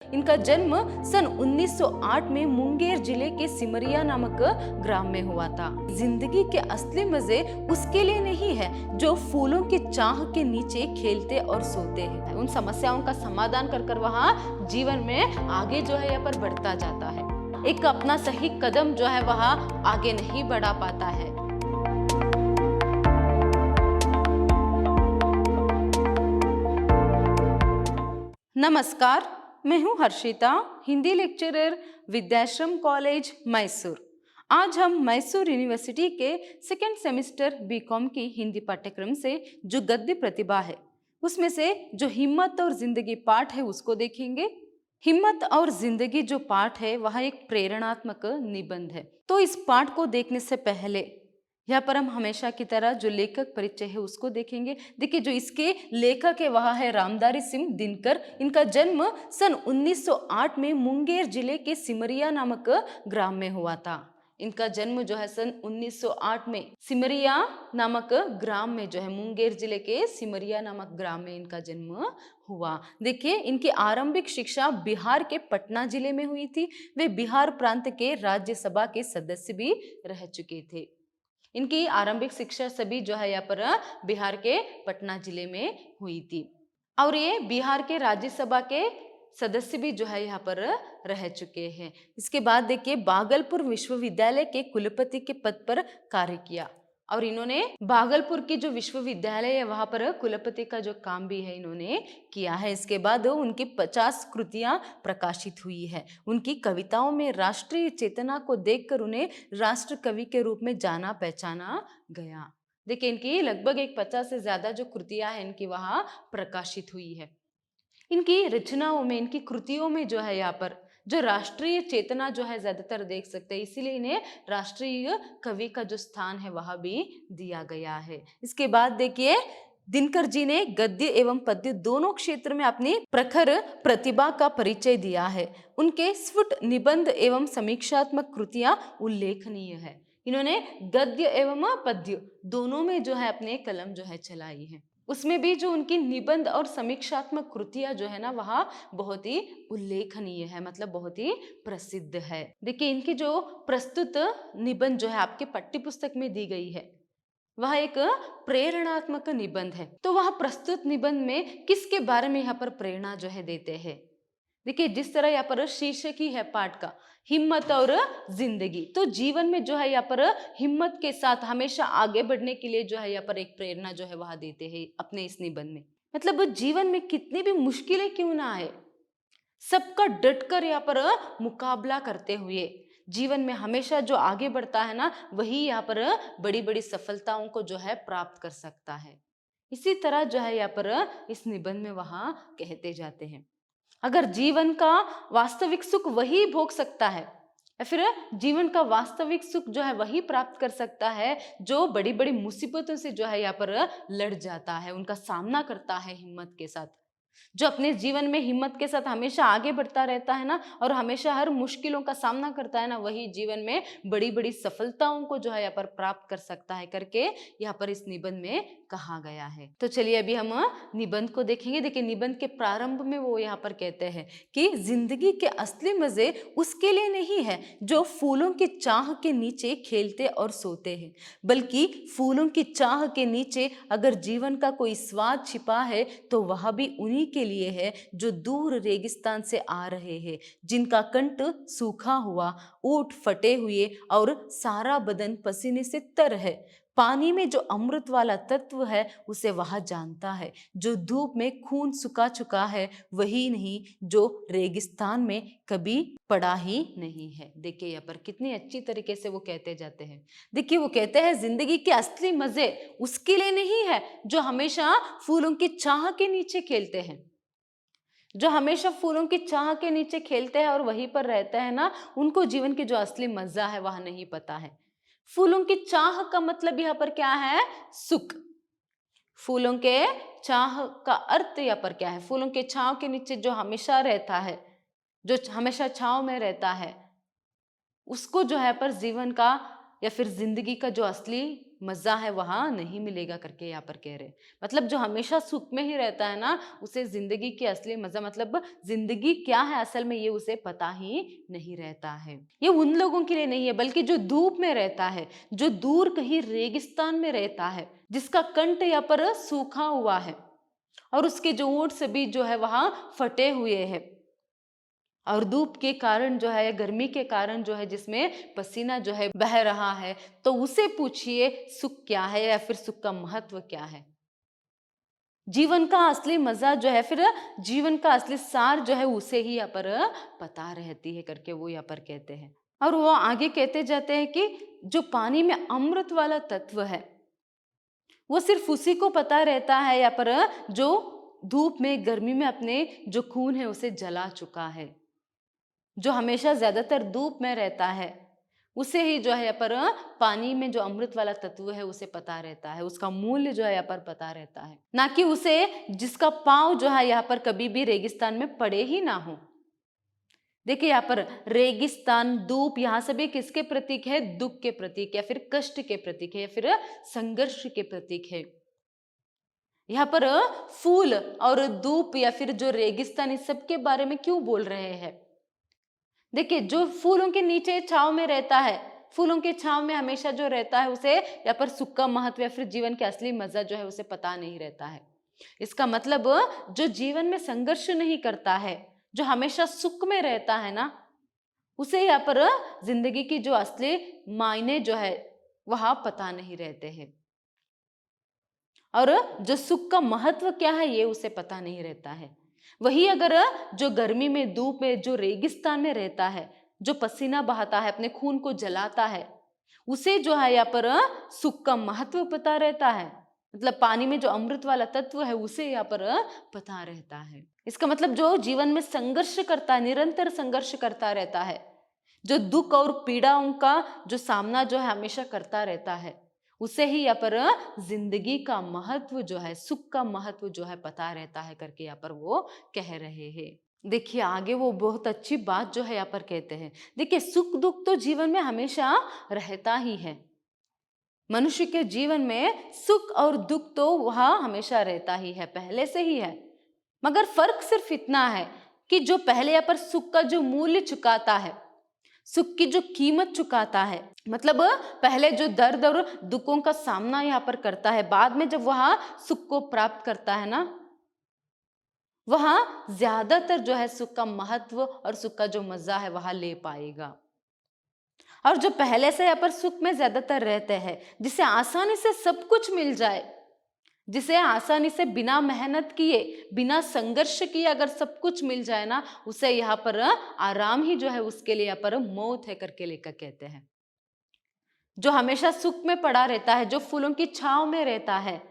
इनका जन्म सन 1908 में मुंगेर जिले के सिमरिया नामक ग्राम में हुआ था। जिंदगी के असली मजे उसके लिए नहीं है जो फूलों की चाह के नीचे खेलते और सोते हैं। उन समस्याओं का समाधान कर कर वहाँ जीवन में आगे जो है यहाँ पर बढ़ता जाता है। एक अपना सही कदम जो है वह आगे नहीं बढ़ा पाता है। नमस्कार, मैं हूं हर्षिता, हिंदी लेक्चरर, विद्याश्रम कॉलेज मैसूर। आज हम मैसूर यूनिवर्सिटी के सेकेंड सेमेस्टर बीकॉम की हिंदी पाठ्यक्रम से जो गद्य प्रतिभा है उसमें से जो हिम्मत और जिंदगी पाठ है उसको देखेंगे। हिम्मत और जिंदगी जो पाठ है वह एक प्रेरणात्मक निबंध है। तो इस पाठ को देखने से पहले यहाँ पर हम हमेशा की तरह जो लेखक परिचय है उसको देखेंगे। देखिए, जो इसके लेखक है वह है रामधारी सिंह दिनकर। इनका जन्म सन 1908 में मुंगेर जिले के सिमरिया नामक ग्राम में हुआ था। इनका जन्म जो है सन 1908 में सिमरिया नामक ग्राम में जो है मुंगेर जिले के सिमरिया नामक ग्राम में इनका जन्म हुआ। देखिए, इनकी आरंभिक शिक्षा बिहार के पटना जिले में हुई थी। वे बिहार प्रांत के राज्यसभा के सदस्य भी रह चुके थे। इनकी आरंभिक शिक्षा सभी जो है यहाँ पर बिहार के पटना जिले में हुई थी और ये बिहार के राज्यसभा के सदस्य भी जो है यहाँ पर रह चुके हैं। इसके बाद देखिए, भागलपुर विश्वविद्यालय के कुलपति के पद पर कार्य किया और इन्होंने भागलपुर की जो विश्वविद्यालय है वहां पर कुलपति का जो काम भी है इन्होंने किया है। इसके बाद उनकी 50 कृतियां प्रकाशित हुई है। उनकी कविताओं में राष्ट्रीय चेतना को देखकर उन्हें राष्ट्र कवि के रूप में जाना पहचाना गया। देखिए, इनकी लगभग 50 से ज्यादा जो कृतियां हैं इनकी वहां प्रकाशित हुई है। इनकी रचनाओं में, इनकी कृतियों में जो है यहाँ पर जो राष्ट्रीय चेतना जो है ज्यादातर देख सकते हैं, इसीलिए इन्हें राष्ट्रीय कवि का जो स्थान है वह भी दिया गया है। इसके बाद देखिए, दिनकर जी ने गद्य एवं पद्य दोनों क्षेत्र में अपनी प्रखर प्रतिभा का परिचय दिया है। उनके स्फुट निबंध एवं समीक्षात्मक कृतियां उल्लेखनीय है। इन्होंने गद्य एवं पद्य दोनों में जो है अपने कलम जो है चलाई है। उसमें भी जो उनकी निबंध और समीक्षात्मक कृतियां जो है ना वह बहुत ही उल्लेखनीय है, मतलब बहुत ही प्रसिद्ध है। देखिए, इनकी जो प्रस्तुत निबंध जो है आपके पाठ्य पुस्तक में दी गई है वह एक प्रेरणात्मक निबंध है। तो वह प्रस्तुत निबंध में किसके बारे में यहाँ पर प्रेरणा जो है देते हैं? देखिए, जिस तरह यहाँ पर शीर्षक ही है पाठ का हिम्मत और जिंदगी, तो जीवन में जो है यहाँ पर हिम्मत के साथ हमेशा आगे बढ़ने के लिए जो है यहाँ पर एक प्रेरणा जो है वह देते हैं अपने इस निबंध में। मतलब जीवन में कितनी भी मुश्किलें क्यों ना आए, सबका डटकर यहाँ पर मुकाबला करते हुए जीवन में हमेशा जो आगे बढ़ता है ना वही यहाँ पर बड़ी बड़ी सफलताओं को जो है प्राप्त कर सकता है। इसी तरह जो है यहाँ पर इस निबंध में वहां कहते जाते हैं, अगर जीवन का वास्तविक सुख वही भोग सकता है या फिर जीवन का वास्तविक सुख जो है वही प्राप्त कर सकता है जो बड़ी बड़ी मुसीबतों से जो है यहाँ पर लड़ जाता है, उनका सामना करता है हिम्मत के साथ। जो अपने जीवन में हिम्मत के साथ हमेशा आगे बढ़ता रहता है ना और हमेशा हर मुश्किलों का सामना करता है ना, वही जीवन में बड़ी बड़ी सफलताओं को जो है यहाँ पर प्राप्त कर सकता है करके यहाँ पर इस निबंध में कहा गया है। तो चलिए अभी हम निबंध को देखेंगे। देखिए, निबंध के प्रारंभ में वो यहाँ पर कहते हैं कि जिंदगी के असली मजे उसके लिए नहीं है जो फूलों की चाह के नीचे खेलते और सोते हैं, बल्कि फूलों की चाह के नीचे अगर जीवन का कोई स्वाद छिपा है तो वह भी उन्हीं के लिए है जो दूर रेगिस्तान से आ रहे हैं, जिनका कंठ सूखा हुआ, ऊंट फटे हुए और सारा बदन पसीने से तर है। पानी में जो अमृत वाला तत्व है उसे वह जानता है, जो धूप में खून सुखा चुका है वही नहीं जो रेगिस्तान में कभी पड़ा ही नहीं है। देखिए यहाँ पर कितनी अच्छी तरीके से वो कहते जाते हैं। देखिए, वो कहते हैं जिंदगी के असली मजे उसके लिए नहीं है जो हमेशा फूलों की चाह के नीचे खेलते हैं। जो हमेशा फूलों की चाह के नीचे खेलते हैं और वहीं पर रहते हैं ना, उनको जीवन की जो असली मजा है वह नहीं पता है। फूलों की चाह का मतलब यहाँ पर क्या है? सुख। फूलों के चाह का अर्थ यहाँ पर क्या है? फूलों के छांव के नीचे जो हमेशा रहता है, जो हमेशा छांव में रहता है, उसको जो है पर जीवन का या फिर जिंदगी का जो असली मजा है वहां नहीं मिलेगा करके यहाँ पर कह रहे। मतलब जो हमेशा सुख में ही रहता है ना, उसे जिंदगी की असली मजा मतलब जिंदगी क्या है असल में ये उसे पता ही नहीं रहता है। ये उन लोगों के लिए नहीं है, बल्कि जो धूप में रहता है, जो दूर कहीं रेगिस्तान में रहता है, जिसका कंठ यहाँ पर सूखा हुआ है और उसके जो ऊंट से भी जो है वहां फटे हुए हैं, और धूप के कारण जो है, गर्मी के कारण जो है, जिसमें पसीना जो है बह रहा है, तो उसे पूछिए सुख क्या है या फिर सुख का महत्व क्या है। जीवन का असली मजा जो है, फिर जीवन का असली सार जो है उसे ही यहाँ पर पता रहती है करके वो यहाँ पर कहते हैं। और वो आगे कहते जाते हैं कि जो पानी में अमृत वाला तत्व है वो सिर्फ उसी को पता रहता है यहाँ पर जो धूप में गर्मी में अपने जो खून है उसे जला चुका है। जो हमेशा ज्यादातर धूप में रहता है उसे ही जो है यहाँ पर पानी में जो अमृत वाला तत्व है उसे पता रहता है, उसका मूल्य जो है यहाँ पर पता रहता है, ना कि उसे जिसका पांव जो है यहाँ पर कभी भी रेगिस्तान में पड़े ही ना हो। देखिए यहाँ पर रेगिस्तान, धूप, यहाँ सभी किसके प्रतीक है? दुख के प्रतीक या फिर कष्ट के प्रतीक है या फिर संघर्ष के प्रतीक है। यहाँ पर फूल और धूप या फिर जो रेगिस्तान, इस सब के बारे में क्यों बोल रहे हैं? देखिए जो फूलों के नीचे छांव में रहता है, फूलों के छांव में हमेशा जो रहता है उसे यहाँ पर सुख का महत्व या फिर जीवन के असली मजा जो है उसे पता नहीं रहता है। इसका मतलब जो जीवन में संघर्ष नहीं करता है, जो हमेशा सुख में रहता है ना, उसे यहाँ पर जिंदगी की जो असली मायने जो है वह पता नहीं रहते हैं, और जो सुख का महत्व क्या है ये उसे पता नहीं रहता है। वही अगर जो गर्मी में, धूप में, जो रेगिस्तान में रहता है, जो पसीना बहाता है, अपने खून को जलाता है, उसे जो है यहाँ पर सुख का महत्व पता रहता है। मतलब पानी में जो अमृत वाला तत्व है उसे यहाँ पर पता रहता है। इसका मतलब जो जीवन में संघर्ष करता है, निरंतर संघर्ष करता रहता है, जो दुख और पीड़ाओं का जो सामना जो है हमेशा करता रहता है, उसे ही यहाँ पर जिंदगी का महत्व जो है, सुख का महत्व जो है पता रहता है करके यहाँ पर वो कह रहे हैं। देखिए आगे वो बहुत अच्छी बात जो है यहाँ पर कहते हैं। देखिए सुख दुख तो जीवन में हमेशा रहता ही है, मनुष्य के जीवन में सुख और दुख तो वह हमेशा रहता ही है, पहले से ही है। मगर फर्क सिर्फ इतना है कि जो पहले यहाँ पर सुख का जो मूल्य चुकाता है, सुख की जो कीमत चुकाता है, मतलब पहले जो दर्द और दुखों का सामना यहाँ पर करता है, बाद में जब वह सुख को प्राप्त करता है ना, वह ज्यादातर जो है सुख का महत्व और सुख का जो मजा है वह ले पाएगा। और जो पहले से यहाँ पर सुख में ज्यादातर रहते हैं, जिसे आसानी से सब कुछ मिल जाए, जिसे आसानी से बिना मेहनत किए, बिना संघर्ष किए अगर सब कुछ मिल जाए ना, उसे यहाँ पर आराम ही जो है उसके लिए यहाँ पर मौत है करके लेकर कहते हैं। जो हमेशा सुख में पड़ा रहता है, जो फूलों की छांव में रहता है,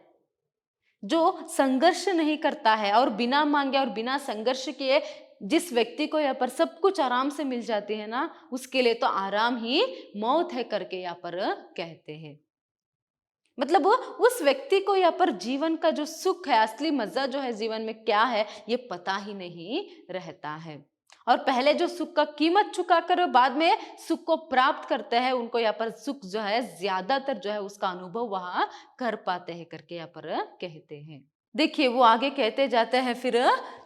जो संघर्ष नहीं करता है और बिना मांगे और बिना संघर्ष किए जिस व्यक्ति को यहाँ पर सब कुछ आराम से मिल जाती है ना, उसके लिए तो आराम ही मौत है करके यहाँ पर कहते हैं। मतलब उस व्यक्ति को यहाँ पर जीवन का जो सुख है, असली मजा जो है जीवन में क्या है ये पता ही नहीं रहता है। और पहले जो सुख का कीमत चुकाकर बाद में सुख को प्राप्त करते हैं, उनको यहाँ पर सुख जो है ज्यादातर जो है उसका अनुभव वहां कर पाते हैं करके यहाँ पर कहते हैं। देखिए वो आगे कहते जाते हैं, फिर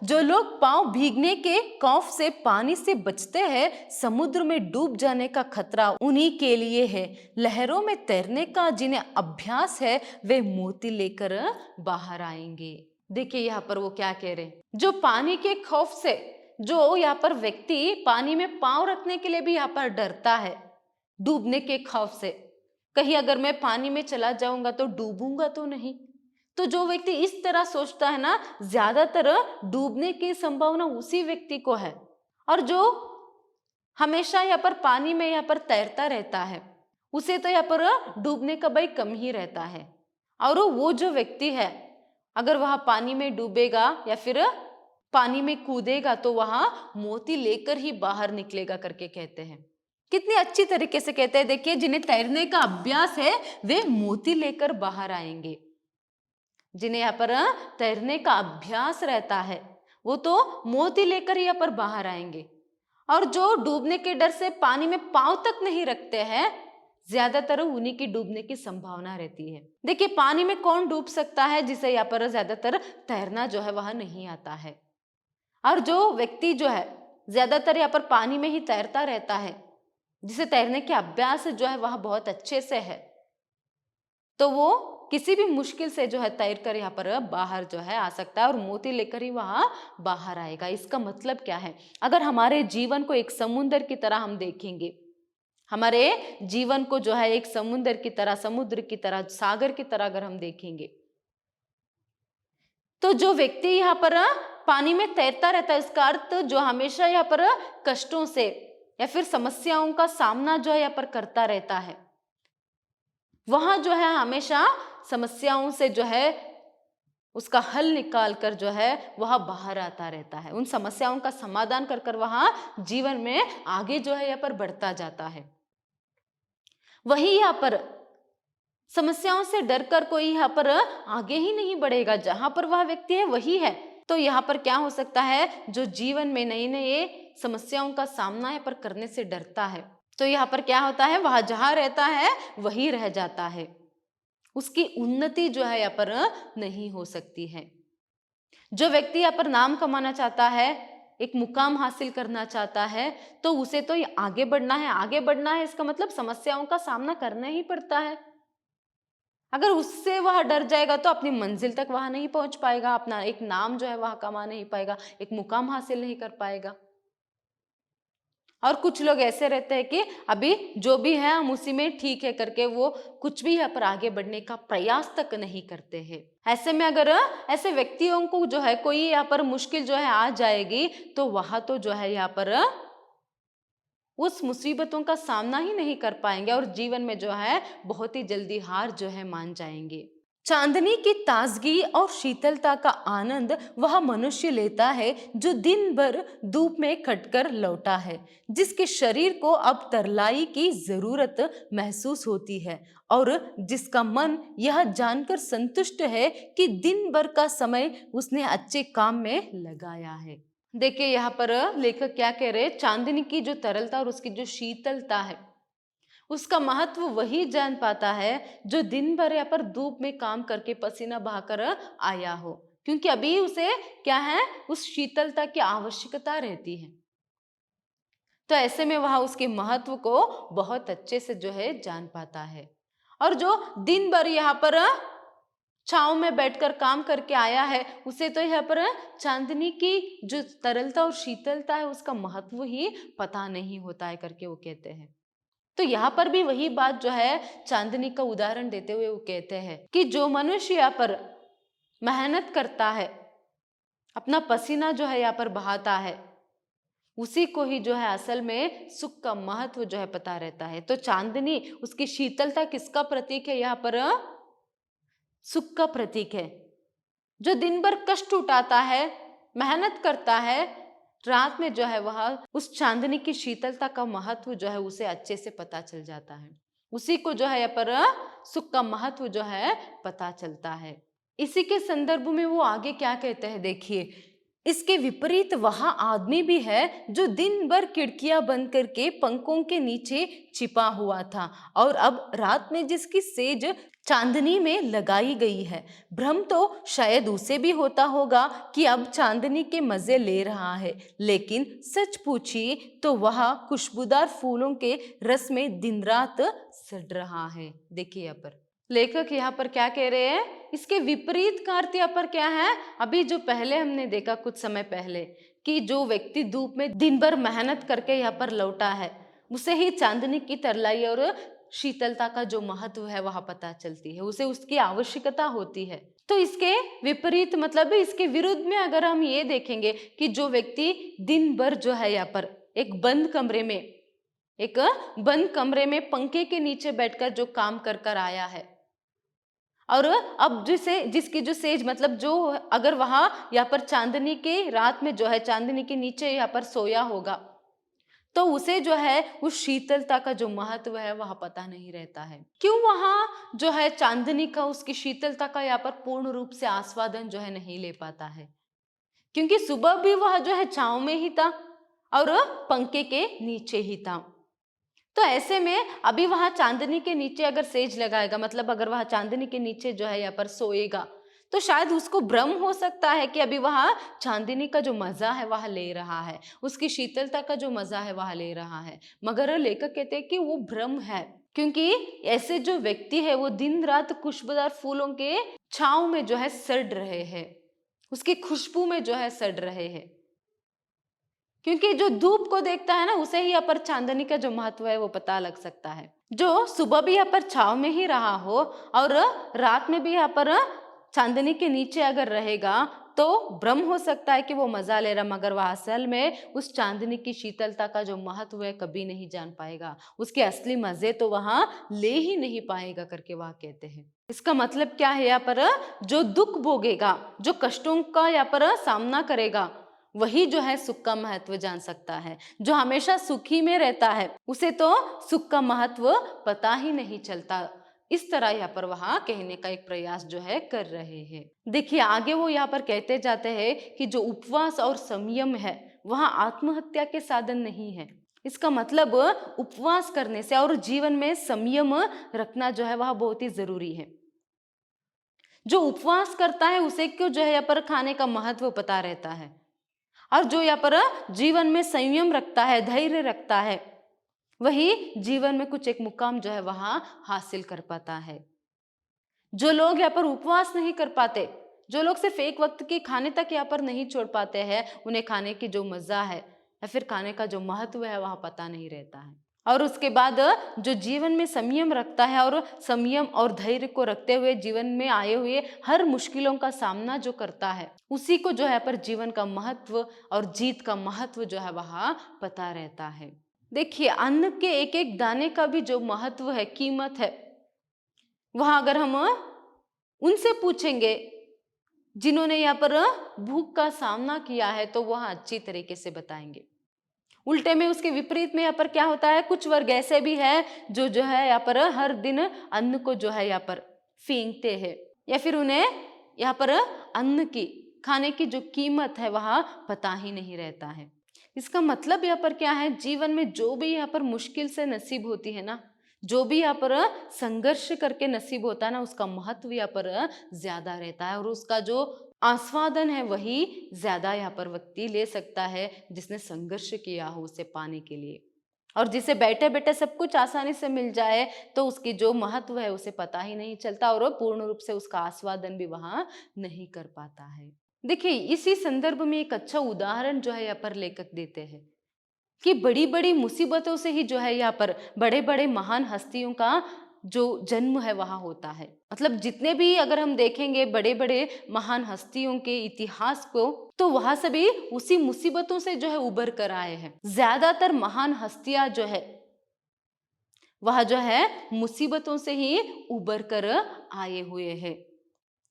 जो लोग पांव भीगने के खौफ से पानी से बचते हैं, समुद्र में डूब जाने का खतरा उन्हीं के लिए है। लहरों में तैरने का जिन्हें अभ्यास है वे मोती लेकर बाहर आएंगे। देखिए यहाँ पर वो क्या कह रहे हैं, जो पानी के खौफ से, जो यहाँ पर व्यक्ति पानी में पांव रखने के लिए भी यहाँ पर डरता है, डूबने के खौफ से, कहीं अगर मैं पानी में चला जाऊंगा तो डूबूंगा तो नहीं, तो जो व्यक्ति इस तरह सोचता है ना, ज्यादातर डूबने की संभावना उसी व्यक्ति को है। और जो हमेशा यहाँ पर पानी में यहाँ पर तैरता रहता है, उसे तो यहाँ पर डूबने का भय कम ही रहता है। और वो जो व्यक्ति है अगर वह पानी में डूबेगा या फिर पानी में कूदेगा तो वहां मोती लेकर ही बाहर निकलेगा करके कहते हैं। कितनी अच्छी तरीके से कहते हैं। देखिए जिन्हें तैरने का अभ्यास है वे मोती लेकर बाहर आएंगे। जिन्हें यहाँ पर तैरने का अभ्यास रहता है वो तो मोती लेकर यहाँ पर बाहर आएंगे। और जो डूबने के डर से पानी में पांव तक नहीं रखते हैं, ज्यादातर उन्हीं की डूबने की संभावना रहती है। देखिए, पानी में कौन डूब सकता है जिसे यहाँ पर ज्यादातर तैरना जो है वह नहीं आता है। और जो व्यक्ति जो है ज्यादातर यहाँ पर पानी में ही तैरता रहता है, जिसे तैरने के अभ्यास जो है वह बहुत अच्छे से है, तो वो किसी भी मुश्किल से जो है तैर कर यहाँ पर बाहर जो है आ सकता है और मोती लेकर ही वहां बाहर आएगा। इसका मतलब क्या है? अगर हमारे जीवन को एक समुद्र की तरह हम देखेंगे, हमारे जीवन को जो है एक समुद्र की तरह, समुद्र की तरह, सागर की तरह अगर हम देखेंगे, तो जो व्यक्ति यहाँ पर पानी में तैरता रहता है, इसका अर्थ जो हमेशा यहाँ पर कष्टों से या फिर समस्याओं का सामना जो है यहाँ पर करता रहता है, वहां जो है हमेशा समस्याओं से जो है उसका हल निकाल कर जो है वह बाहर आता रहता है, उन समस्याओं का समाधान कर कर वहां जीवन में आगे जो है यहाँ पर बढ़ता जाता है। वही यहाँ पर समस्याओं से डरकर कोई यहाँ पर आगे ही नहीं बढ़ेगा, जहां पर वह व्यक्ति है वही है। तो यहाँ पर क्या हो सकता है, जो जीवन में नई नई समस्याओं का सामना यहाँ पर करने से डरता है, तो यहाँ पर क्या होता है, वह जहां रहता है वही रह जाता है, उसकी उन्नति जो है यहाँ पर नहीं हो सकती है। जो व्यक्ति यहाँ पर नाम कमाना चाहता है, एक मुकाम हासिल करना चाहता है, तो उसे तो आगे बढ़ना है। आगे बढ़ना है इसका मतलब समस्याओं का सामना करना ही पड़ता है। अगर उससे वह डर जाएगा तो अपनी मंजिल तक वह नहीं पहुंच पाएगा, अपना एक नाम जो है वह कमा नहीं पाएगा, एक मुकाम हासिल नहीं कर पाएगा। और कुछ लोग ऐसे रहते हैं कि अभी जो भी है हम उसी में ठीक है करके वो कुछ भी यहाँ पर आगे बढ़ने का प्रयास तक नहीं करते हैं। ऐसे में अगर ऐसे व्यक्तियों को जो है कोई यहाँ पर मुश्किल जो है आ जाएगी, तो वह तो जो है यहाँ पर उस मुसीबतों का सामना ही नहीं कर पाएंगे और जीवन में जो है बहुत ही जल्दी हार जो है मान जाएंगे। चांदनी की ताजगी और शीतलता का आनंद वह मनुष्य लेता है जो दिन भर धूप में खटकर लौटा है, जिसके शरीर को अब तरलाई की जरूरत महसूस होती है और जिसका मन यह जानकर संतुष्ट है कि दिन भर का समय उसने अच्छे काम में लगाया है। देखिए, यहाँ पर लेखक क्या कह रहे हैं, चांदनी की जो तरलता और उसकी जो शीतलता है, उसका महत्व वही जान पाता है जो दिन भर यहाँ पर धूप में काम करके पसीना बहाकर आया हो, क्योंकि अभी उसे क्या है, उस शीतलता की आवश्यकता रहती है। तो ऐसे में वह उसके महत्व को बहुत अच्छे से जो है जान पाता है। और जो दिन भर यहाँ पर छांव में बैठकर काम करके आया है, उसे तो यहाँ पर चांदनी की जो तरलता और शीतलता है उसका महत्व ही पता नहीं होता है करके वो कहते हैं। तो यहाँ पर भी वही बात जो है चांदनी का उदाहरण देते हुए वो कहते हैं कि जो मनुष्य यहाँ पर मेहनत करता है, अपना पसीना जो है यहाँ पर बहाता है, उसी को ही जो है असल में सुख का महत्व जो है पता रहता है। तो चांदनी, उसकी शीतलता किसका प्रतीक है? यहाँ पर सुख का प्रतीक है। जो दिन भर कष्ट उठाता है, मेहनत करता है, रात में जो है वह उस चांदनी की शीतलता का महत्व जो है उसे अच्छे से पता चल जाता है, उसी को जो है यहाँ पर सुख का महत्व जो है पता चलता है। इसी के संदर्भ में वो आगे क्या कहते हैं, देखिए, इसके विपरीत वहां आदमी भी है जो दिन भर खिड़कियां बंद करके पंखों के नीचे छिपा हुआ था और अब रात में जिसकी सेज चांदनी में लगाई गई है। भ्रम तो शायद उसे भी होता होगा कि अब चांदनी के मजे ले रहा है, लेकिन सच पूछिए तो वह खुशबूदार फूलों के रस में दिन रात सड़ रहा है। देखिए यहाँ पर लेखक यहाँ पर क्या कह रहे हैं, इसके विपरीत का अर्थ यहाँ पर क्या है, अभी जो पहले हमने देखा कुछ समय पहले कि जो व्यक्ति धूप में दिन भर मेहनत करके यहाँ पर लौटा है, उसे ही चांदनी की तरलाई और शीतलता का जो महत्व है वह पता चलती है, उसे उसकी आवश्यकता होती है। तो इसके विपरीत मतलब इसके विरुद्ध में अगर हम ये देखेंगे कि जो व्यक्ति दिन भर जो है यहाँ पर एक बंद कमरे में पंखे के नीचे बैठकर जो काम कर कर आया है, और अब जिसकी जो सेज मतलब जो अगर वहां यहाँ पर चांदनी के रात में जो है चांदनी के नीचे यहाँ पर सोया होगा, तो उसे जो है उस शीतलता का जो महत्व है वह पता नहीं रहता है। क्यों वहां जो है चांदनी का, उसकी शीतलता का यहाँ पर पूर्ण रूप से आस्वादन जो है नहीं ले पाता है, क्योंकि सुबह भी वह जो है छांव में ही था और पंखे के नीचे ही था। तो ऐसे में अभी वहां चांदनी के नीचे अगर सेज लगाएगा, मतलब अगर वहां चांदनी के नीचे जो है यहाँ पर सोएगा, तो शायद उसको भ्रम हो सकता है कि अभी वहां चांदनी का जो मजा है वह ले रहा है, उसकी शीतलता का जो मजा है वह ले रहा है। मगर लेखक कहते हैं कि वो भ्रम है, क्योंकि ऐसे जो व्यक्ति है वो दिन रात खुशबूदार फूलों के छांव में जो है सड़ रहे हैं, उसकी खुशबू में जो है सड़ रहे हैं। क्योंकि जो धूप को देखता है ना, उसे ही यहाँ पर चांदनी का जो महत्व है वो पता लग सकता है। जो सुबह भी यहाँ पर छाव में ही रहा हो और रात में भी यहाँ पर चांदनी के नीचे अगर रहेगा, तो भ्रम हो सकता है कि वो मजा ले रहा, मगर वह असल में उस चांदनी की शीतलता का जो महत्व है कभी नहीं जान पाएगा, उसके असली मजे तो वहां ले ही नहीं पाएगा करके वह कहते हैं। इसका मतलब क्या है, यहाँ पर जो दुख भोगेगा, जो कष्टों का यहाँ पर सामना करेगा, वही जो है सुख का महत्व जान सकता है। जो हमेशा सुखी में रहता है उसे तो सुख का महत्व पता ही नहीं चलता। इस तरह यहाँ पर वहां कहने का एक प्रयास जो है कर रहे हैं। देखिए आगे वो यहाँ पर कहते जाते हैं कि जो उपवास और संयम है वह आत्महत्या के साधन नहीं है। इसका मतलब उपवास करने से और जीवन में संयम रखना जो है वह बहुत ही जरूरी है। जो उपवास करता है उसे क्यों जो है यहाँ पर खाने का महत्व पता रहता है, और जो यहाँ पर जीवन में संयम रखता है, धैर्य रखता है, वही जीवन में कुछ एक मुकाम जो है वहां हासिल कर पाता है। जो लोग यहाँ पर उपवास नहीं कर पाते, जो लोग सिर्फ एक वक्त की खाने तक यहाँ पर नहीं छोड़ पाते हैं, उन्हें खाने की जो मजा है या फिर खाने का जो महत्व है वह पता नहीं रहता है। और उसके बाद जो जीवन में संयम रखता है और संयम और धैर्य को रखते हुए जीवन में आए हुए हर मुश्किलों का सामना जो करता है, उसी को जो है पर जीवन का महत्व और जीत का महत्व जो है वह पता रहता है। देखिए अन्न के एक एक दाने का भी जो महत्व है, कीमत है, वह अगर हम उनसे पूछेंगे जिन्होंने यहाँ पर भूख का सामना किया है, तो वह अच्छी तरीके से बताएंगे। उल्टे में उसके विपरीत में यहाँ पर क्या होता है, कुछ वर्ग ऐसे भी है जो है यहाँ पर हर दिन अन्न को जो है यहाँ पर फेंकते हैं, या फिर उन्हें यहाँ पर अन्न की खाने की जो कीमत है वह पता ही नहीं रहता है। इसका मतलब यहाँ पर क्या है, जीवन में जो भी यहाँ पर मुश्किल से नसीब होती है ना, जो भी यहाँ पर संघर्ष करके नसीब होता है ना, उसका महत्व यहाँ पर ज्यादा रहता है और उसका जो आस्वादन है वही ज्यादा यहाँ पर व्यक्ति ले सकता है जिसने संघर्ष किया हो उसे पाने के लिए। और जिसे बैठे बैठे सब कुछ आसानी से मिल जाए तो उसकी जो महत्व है उसे पता ही नहीं चलता और वो पूर्ण रूप से उसका आस्वादन भी वहां नहीं कर पाता है। देखिए इसी संदर्भ में एक अच्छा उदाहरण जो है यहाँ पर लेखक देते हैं कि बड़ी बड़ी मुसीबतों से ही जो है यहाँ पर बड़े बड़े महान हस्तियों का जो जन्म है वहां होता है। मतलब जितने भी अगर हम देखेंगे बड़े बड़े महान हस्तियों के इतिहास को, तो वहां सभी उसी मुसीबतों से जो है उबर कर आए हैं। ज्यादातर महान हस्तियां जो है वह जो है मुसीबतों से ही उबर कर आए हुए हैं।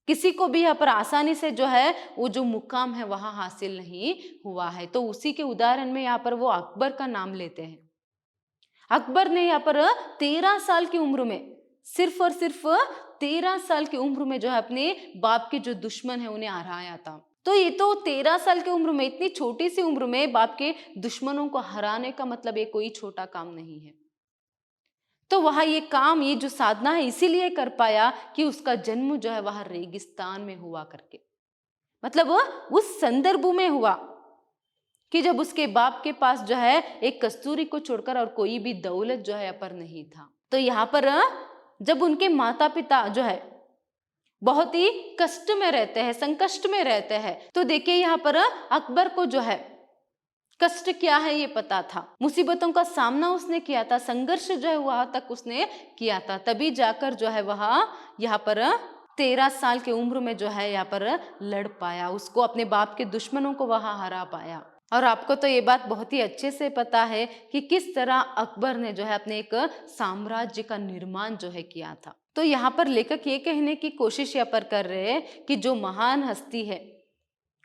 किसी को भी यहाँ पर आसानी से जो है वो जो मुकाम है वहां हासिल नहीं हुआ है। तो उसी के उदाहरण में यहाँ पर वो अकबर का नाम लेते हैं। अकबर ने यहाँ पर 13 साल की उम्र में, सिर्फ और सिर्फ 13 साल की उम्र में जो है अपने बाप के जो दुश्मन है उन्हें हराया था। तो ये तो 13 साल की उम्र में, इतनी छोटी सी उम्र में बाप के दुश्मनों को हराने का मतलब ये कोई छोटा काम नहीं है। तो वह ये काम, ये जो साधना है इसीलिए कर पाया कि उसका जन्म जो है वह रेगिस्तान में हुआ करके, मतलब उस संदर्भ में हुआ कि जब उसके बाप के पास जो है एक कस्तूरी को छोड़कर और कोई भी दौलत जो है यहाँ पर नहीं था। तो यहाँ पर जब उनके माता पिता जो है बहुत ही कष्ट में रहते हैं, संकष्ट में रहते हैं, तो देखिए यहाँ पर अकबर को जो है कष्ट क्या है ये पता था, मुसीबतों का सामना उसने किया था, संघर्ष जो है वहां तक उसने किया था, तभी जाकर जो है वह यहाँ पर 13 साल की उम्र में जो है यहाँ पर लड़ पाया, उसको अपने बाप के दुश्मनों को वहां हरा पाया। और आपको तो ये बात बहुत ही अच्छे से पता है कि किस तरह अकबर ने जो है अपने एक साम्राज्य का निर्माण जो है किया था। तो यहाँ पर लेखक ये कहने की कोशिश यहाँ पर कर रहे हैं कि जो महान हस्ती है,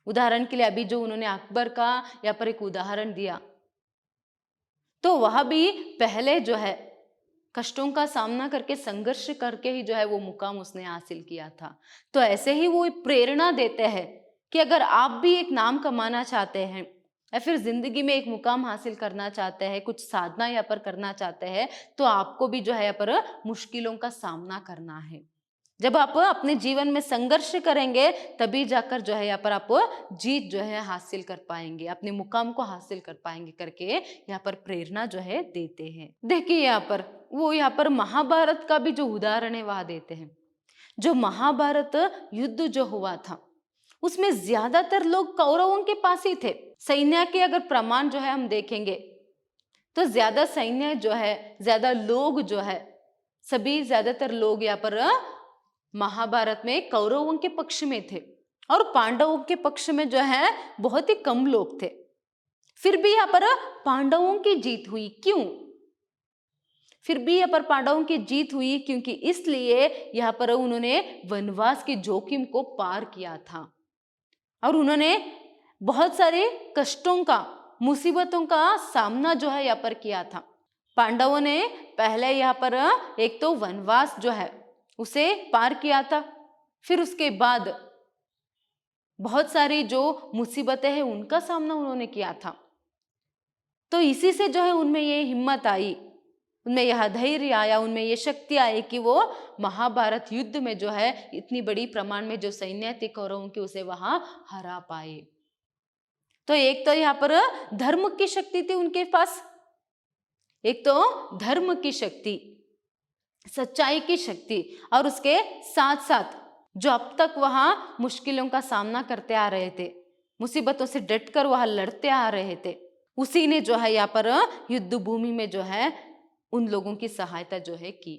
उदाहरण के लिए अभी जो उन्होंने अकबर का यहाँ पर एक उदाहरण दिया, तो वह भी पहले जो है कष्टों का सामना करके संघर्ष करके ही जो है वो मुकाम उसने हासिल किया था। तो ऐसे ही वो प्रेरणा देते हैं कि अगर आप भी एक नाम कमाना चाहते हैं, या फिर जिंदगी में एक मुकाम हासिल करना चाहते हैं, कुछ साधना यहाँ पर करना चाहते हैं, तो आपको भी जो है यहाँ पर मुश्किलों का सामना करना है। जब आप अपने जीवन में संघर्ष करेंगे तभी जाकर जो है यहाँ पर आप जीत जो है हासिल कर पाएंगे, अपने मुकाम को हासिल कर पाएंगे करके यहाँ पर प्रेरणा जो है देते हैं। देखिए यहाँ पर वो यहाँ पर महाभारत का भी जो उदाहरण है वह देते हैं। जो महाभारत युद्ध जो हुआ था उसमें ज्यादातर लोग कौरवों के पास ही थे। सैन्य के अगर प्रमाण जो है हम देखेंगे तो ज्यादा सैन्य जो है, ज्यादा लोग जो है, सभी ज्यादातर लोग यहाँ पर महाभारत में कौरवों के पक्ष में थे और पांडवों के पक्ष में जो है बहुत ही कम लोग थे। फिर भी यहाँ पर पांडवों की जीत हुई। क्यों? फिर भी यहाँ पर पांडवों की जीत हुई क्योंकि इसलिए यहाँ पर उन्होंने वनवास के जोखिम को पार किया था और उन्होंने बहुत सारे कष्टों का, मुसीबतों का सामना जो है यहाँ पर किया था। पांडवों ने पहले यहाँ पर एक तो वनवास जो है उसे पार किया था, फिर उसके बाद बहुत सारी जो मुसीबतें हैं उनका सामना उन्होंने किया था। तो इसी से जो है उनमें ये हिम्मत आई, उनमें यह धैर्य आया, उनमें ये शक्ति आई कि वो महाभारत युद्ध में जो है इतनी बड़ी प्रमाण में जो सैन्य थी कौरवों की उसे वहां हरा पाए। तो एक तो यहाँ पर धर्म की शक्ति थी उनके पास, एक तो धर्म की शक्ति, सच्चाई की शक्ति, और उसके साथ साथ जो अब तक वहां मुश्किलों का सामना करते आ रहे थे, मुसीबतों से डटकर वहां लड़ते आ रहे थे, उसी ने जो है यहाँ पर युद्ध भूमि में जो है उन लोगों की सहायता जो है की।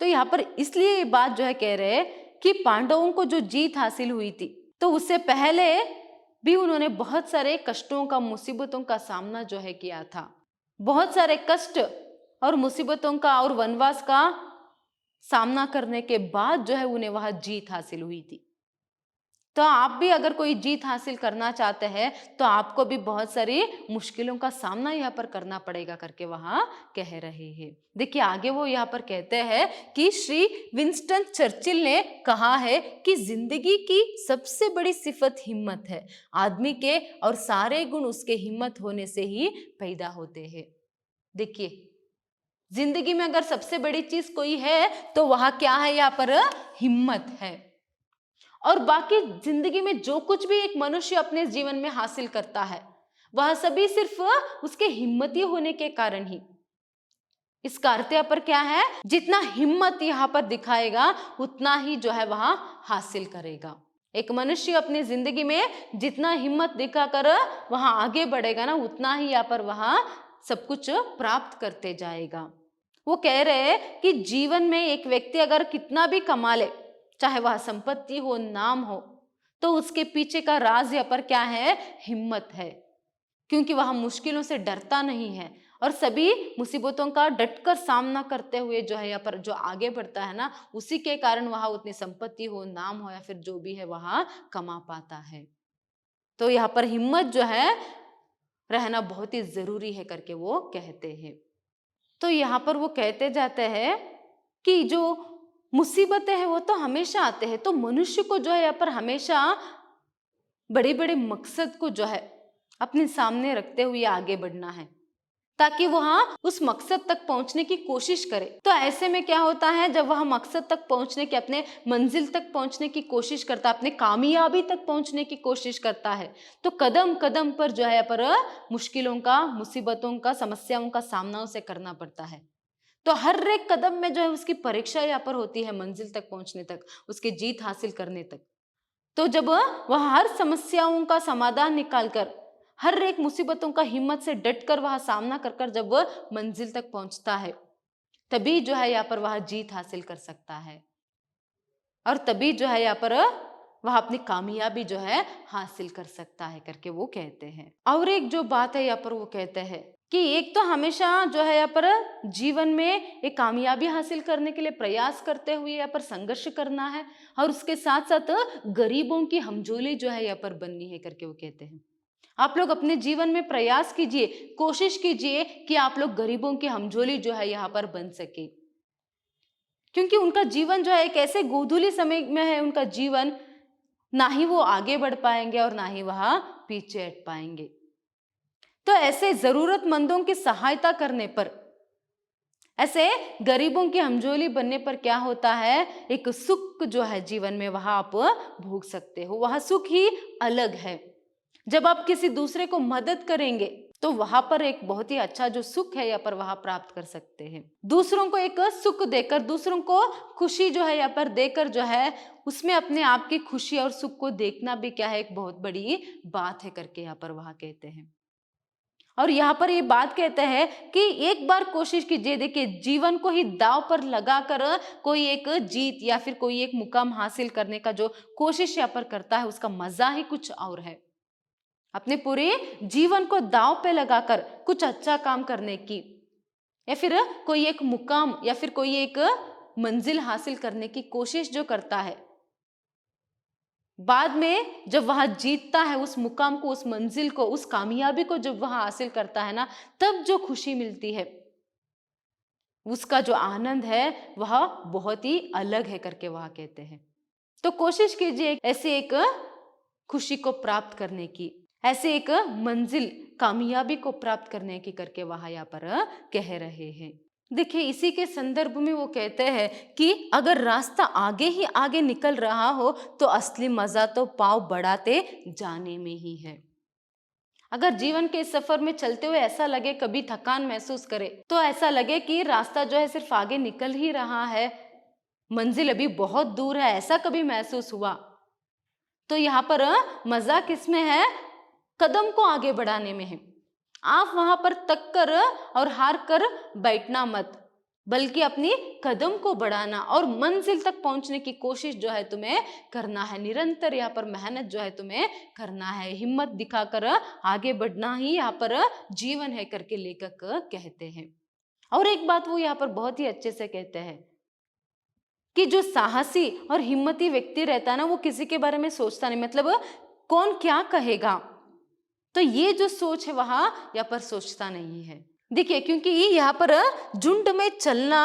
तो यहाँ पर इसलिए ये बात जो है कह रहे हैं कि पांडवों को जो जीत हासिल हुई थी तो उससे पहले भी उन्होंने बहुत सारे कष्टों का, मुसीबतों का सामना जो है किया था। बहुत सारे कष्ट और मुसीबतों का और वनवास का सामना करने के बाद जो है उन्हें वह जीत हासिल हुई थी। तो आप भी अगर कोई जीत हासिल करना चाहते हैं तो आपको भी बहुत सारी मुश्किलों का सामना यहाँ पर करना पड़ेगा करके वहां कह रहे हैं। देखिए आगे वो यहाँ पर कहते हैं कि श्री विंस्टन चर्चिल ने कहा है कि जिंदगी की सबसे बड़ी सिफत हिम्मत है। आदमी के और सारे गुण उसके हिम्मत होने से ही पैदा होते हैं। देखिए जिंदगी में अगर सबसे बड़ी चीज कोई है तो वह क्या है? यहाँ पर हिम्मत है। और बाकी जिंदगी में जो कुछ भी एक मनुष्य अपने जीवन में हासिल करता है वह सभी सिर्फ उसके हिम्मती होने के कारण ही। इसका अर्थ यहाँ पर क्या है? जितना हिम्मत यहाँ पर दिखाएगा उतना ही जो है वह हासिल करेगा। एक मनुष्य अपनी जिंदगी में जितना हिम्मत दिखाकर वहां आगे बढ़ेगा ना उतना ही यहाँ पर वह सब कुछ प्राप्त करते जाएगा। वो कह रहे हैं कि जीवन में एक व्यक्ति अगर कितना भी कमा ले, चाहे वह संपत्ति हो, नाम हो, तो उसके पीछे का राज यहाँ पर क्या है? हिम्मत है। क्योंकि वह मुश्किलों से डरता नहीं है और सभी मुसीबतों का डटकर सामना करते हुए जो है यहाँ पर जो आगे बढ़ता है ना, उसी के कारण वह उतनी संपत्ति हो, नाम हो या फिर जो भी है वह कमा पाता है। तो यहाँ पर हिम्मत जो है रहना बहुत ही जरूरी है करके वो कहते हैं। तो यहाँ पर वो कहते जाते हैं कि जो मुसीबतें हैं वो तो हमेशा आते हैं, तो मनुष्य को जो है यहाँ पर हमेशा बड़े बड़े मकसद को जो है अपने सामने रखते हुए आगे बढ़ना है ताकि वह उस मकसद तक पहुंचने की कोशिश करे। तो ऐसे में क्या होता है, जब वह मकसद तक पहुंचने की, अपने मंजिल तक पहुंचने की कोशिश करता है, अपने कामयाबी तक पहुंचने की कोशिश करता है, तो कदम कदम पर जो है यहाँ पर मुश्किलों का, मुसीबतों का, समस्याओं का सामना उसे करना पड़ता है। तो हर एक कदम में जो है उसकी परीक्षा यहाँ पर होती है मंजिल तक पहुंचने तक, उसकी जीत हासिल करने तक। तो जब वह हर समस्याओं का समाधान निकालकर, हर एक मुसीबतों का हिम्मत से डटकर वह सामना कर जब वह मंजिल तक पहुंचता है, तभी जो है यहाँ पर वह जीत हासिल कर सकता है और तभी जो है यहाँ पर वह अपनी कामयाबी जो है हासिल कर सकता है करके वो कहते हैं। और एक जो बात है यहाँ पर वो कहते हैं कि एक तो हमेशा जो है यहाँ पर जीवन में एक कामयाबी हासिल करने के लिए प्रयास करते हुए यहाँ पर संघर्ष करना है और उसके साथ साथ गरीबों की हमजोली जो है यहाँ पर बननी है करके वो कहते हैं। आप लोग अपने जीवन में प्रयास कीजिए, कोशिश कीजिए कि आप लोग गरीबों की हमजोली जो है यहाँ पर बन सके, क्योंकि उनका जीवन जो है एक ऐसे गोधूली समय में है उनका जीवन, ना ही वो आगे बढ़ पाएंगे और ना ही वह पीछे हट पाएंगे। तो ऐसे जरूरतमंदों की सहायता करने पर, ऐसे गरीबों की हमजोली बनने पर क्या होता है, एक सुख जो है जीवन में वह आप भोग सकते हो। वह सुख ही अलग है। जब आप किसी दूसरे को मदद करेंगे तो वहां पर एक बहुत ही अच्छा जो सुख है यहाँ पर वहां प्राप्त कर सकते हैं। दूसरों को एक सुख देकर, दूसरों को खुशी जो है यहाँ पर देकर जो है, उसमें अपने आप की खुशी और सुख को देखना भी क्या है, एक बहुत बड़ी बात है करके यहाँ पर वहां कहते हैं। और यहाँ पर ये बात कहते हैं कि एक बार कोशिश कीजिए, देखिए जीवन को ही दांव पर लगाकर कोई एक जीत या फिर कोई एक मुकाम हासिल करने का जो कोशिश यहाँ पर करता है, उसका मजा ही कुछ और है। अपने पूरे जीवन को दांव पे लगाकर कुछ अच्छा काम करने की, या फिर कोई एक मुकाम या फिर कोई एक मंजिल हासिल करने की कोशिश जो करता है, बाद में जब वह जीतता है उस मुकाम को, उस मंजिल को, उस कामयाबी को जब वह हासिल करता है ना, तब जो खुशी मिलती है, उसका जो आनंद है वह बहुत ही अलग है करके वह कहते हैं। तो कोशिश कीजिए ऐसे एक खुशी को प्राप्त करने की, ऐसे एक मंजिल, कामयाबी को प्राप्त करने की करके वह यहाँ पर कह रहे हैं। देखिए इसी के संदर्भ में वो कहते हैं कि अगर रास्ता आगे ही आगे निकल रहा हो तो असली मजा तो पाँव बढ़ाते जाने में ही है। अगर जीवन के सफर में चलते हुए ऐसा लगे, कभी थकान महसूस करे, तो ऐसा लगे कि रास्ता जो है सिर्फ आगे निकल ही रहा है, मंजिल अभी बहुत दूर है, ऐसा कभी महसूस हुआ, तो यहाँ पर मजा किसमें है, कदम को आगे बढ़ाने में है। आप वहां पर तक कर और हार कर बैठना मत, बल्कि अपनी कदम को बढ़ाना और मंजिल तक पहुंचने की कोशिश जो है तुम्हें करना है। निरंतर यहाँ पर मेहनत जो है तुम्हें करना है, हिम्मत दिखाकर आगे बढ़ना ही यहाँ पर जीवन है करके लेखक कहते हैं। और एक बात वो यहाँ पर बहुत ही अच्छे से कहते हैं कि जो साहसी और हिम्मती व्यक्ति रहता है ना, वो किसी के बारे में सोचता नहीं, मतलब कौन क्या कहेगा, तो ये जो सोच है वहां यहाँ पर सोचता नहीं है। देखिए क्योंकि यहाँ पर झुंड में चलना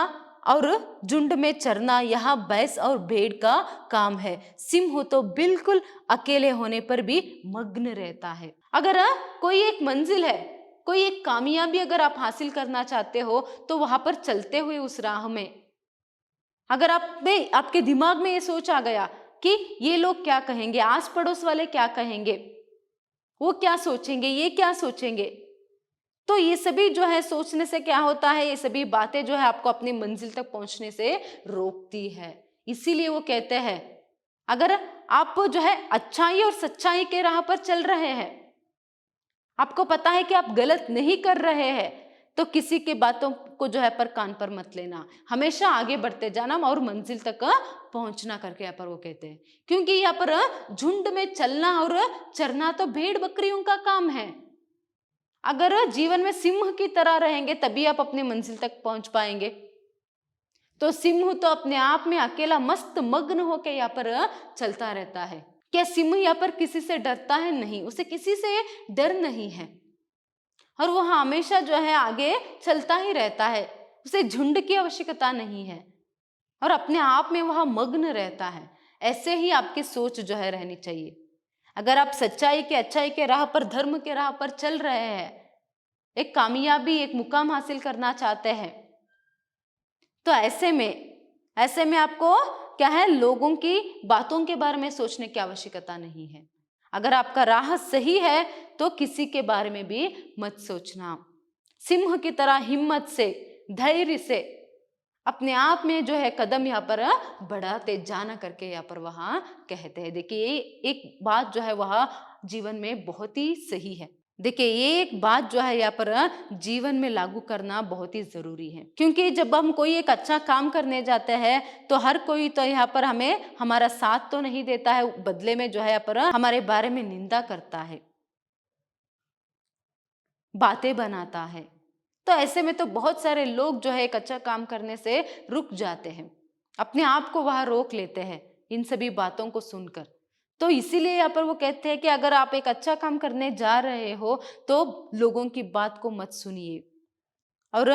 और झुंड में चरना यहाँ भैंस और भेड़ का काम है। सिंह तो बिल्कुल अकेले होने पर भी मग्न रहता है। अगर कोई एक मंजिल है, कोई एक कामयाबी अगर आप हासिल करना चाहते हो, तो वहां पर चलते हुए उस राह में अगर आप में आपके दिमाग में ये सोच आ गया कि ये लोग क्या कहेंगे, आस पड़ोस वाले क्या कहेंगे, वो क्या सोचेंगे, ये क्या सोचेंगे, तो ये सभी जो है सोचने से क्या होता है, ये सभी बातें जो है आपको अपनी मंजिल तक पहुंचने से रोकती है। इसीलिए वो कहते हैं अगर आप जो है अच्छाई और सच्चाई के राह पर चल रहे हैं, आपको पता है कि आप गलत नहीं कर रहे हैं, तो किसी की बातों को जो है पर कान पर मत लेना, हमेशा आगे बढ़ते जाना और मंजिल तक पहुंचना करके यहाँ पर वो कहते हैं। क्योंकि यहाँ पर झुंड में चलना और चरना तो भेड़ बकरियों का काम है। अगर जीवन में सिंह की तरह रहेंगे तभी आप अपनी मंजिल तक पहुंच पाएंगे। तो सिंह तो अपने आप में अकेला मस्त मग्न होकर यहाँ पर चलता रहता है। क्या सिंह यहाँ पर किसी से डरता है? नहीं, उसे किसी से डर नहीं है और वो हमेशा जो है आगे चलता ही रहता है, उसे झुंड की आवश्यकता नहीं है और अपने आप में वह मग्न रहता है। ऐसे ही आपकी सोच जो है रहनी चाहिए। अगर आप सच्चाई के, अच्छाई के राह पर, धर्म के राह पर चल रहे हैं, एक कामयाबी, एक मुकाम हासिल करना चाहते हैं, तो ऐसे में आपको क्या है, लोगों की बातों के बारे में सोचने की आवश्यकता नहीं है। अगर आपका राह सही है तो किसी के बारे में भी मत सोचना। सिंह की तरह हिम्मत से, धैर्य से अपने आप में जो है कदम यहाँ पर बढ़ाते जाना करके यहाँ पर वहां कहते हैं। देखिए एक बात जो है वह जीवन में बहुत ही सही है। देखिए ये एक बात जो है यहाँ पर जीवन में लागू करना बहुत ही जरूरी है, क्योंकि जब हम कोई एक अच्छा काम करने जाते हैं तो हर कोई तो यहाँ पर हमें हमारा साथ तो नहीं देता है, बदले में जो है यहाँ पर हमारे बारे में निंदा करता है, बातें बनाता है। तो ऐसे में तो बहुत सारे लोग जो है एक अच्छा काम करने से रुक जाते हैं, अपने आप को वहां रोक लेते हैं इन सभी बातों को सुनकर। तो इसीलिए यहाँ पर वो कहते हैं कि अगर आप एक अच्छा काम करने जा रहे हो तो लोगों की बात को मत सुनिए और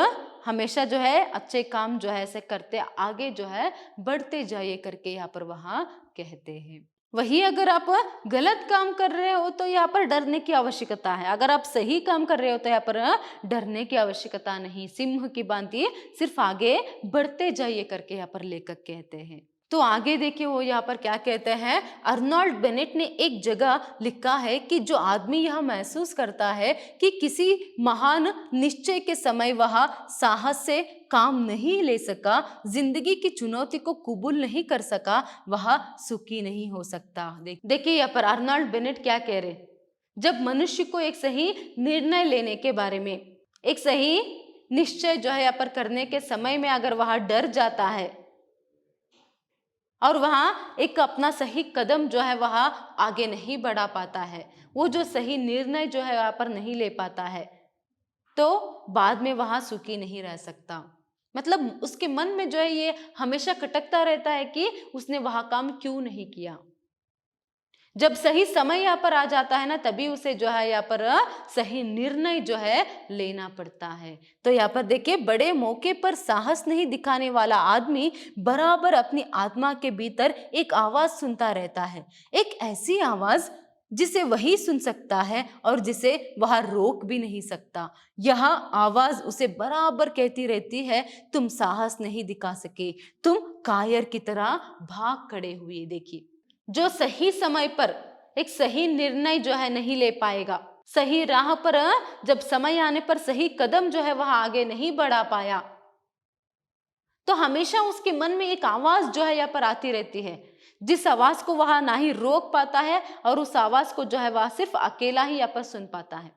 हमेशा जो है अच्छे काम जो है ऐसे करते आगे जो है बढ़ते जाइए करके यहाँ पर वहां कहते हैं। वही अगर आप गलत काम कर रहे हो तो यहाँ पर डरने की आवश्यकता है, अगर आप सही काम कर रहे हो तो यहाँ पर डरने की आवश्यकता नहीं। सिंह की भांति सिर्फ आगे बढ़ते जाइए करके यहाँ पर लेखक कहते हैं। तो आगे देखिए वो यहाँ पर क्या कहते हैं, अर्नोल्ड बेनेट ने एक जगह लिखा है कि जो आदमी यह महसूस करता है कि किसी महान निश्चय के समय वह साहस से काम नहीं ले सका, जिंदगी की चुनौती को कबूल नहीं कर सका, वह सुखी नहीं हो सकता। देखिए यहाँ पर अर्नोल्ड बेनेट क्या कह रहे, जब मनुष्य को एक सही निर्णय लेने के बारे में, एक सही निश्चय जो है यहाँ पर करने के समय में अगर वह डर जाता है और वहाँ एक अपना सही कदम जो है वह आगे नहीं बढ़ा पाता है, वो जो सही निर्णय जो है यहाँ पर नहीं ले पाता है, तो बाद में वहाँ सुखी नहीं रह सकता। मतलब उसके मन में जो है ये हमेशा खटकता रहता है कि उसने वह काम क्यों नहीं किया। जब सही समय यहाँ पर आ जाता है ना, तभी उसे जो है यहाँ पर सही निर्णय जो है लेना पड़ता है। तो यहाँ पर देखिए, बड़े मौके पर साहस नहीं दिखाने वाला आदमी बराबर अपनी आत्मा के भीतर एक आवाज सुनता रहता है, एक ऐसी आवाज जिसे वही सुन सकता है और जिसे वह रोक भी नहीं सकता। यह आवाज उसे बराबर कहती रहती है, तुम साहस नहीं दिखा सके, तुम कायर की तरह भाग खड़े हुए। देखिए, जो सही समय पर एक सही निर्णय जो है नहीं ले पाएगा, सही राह पर जब समय आने पर सही कदम जो है वह आगे नहीं बढ़ा पाया, तो हमेशा उसके मन में एक आवाज जो है यहाँ पर आती रहती है, जिस आवाज को वह ना ही रोक पाता है और उस आवाज को जो है वह सिर्फ अकेला ही यहाँ पर सुन पाता है।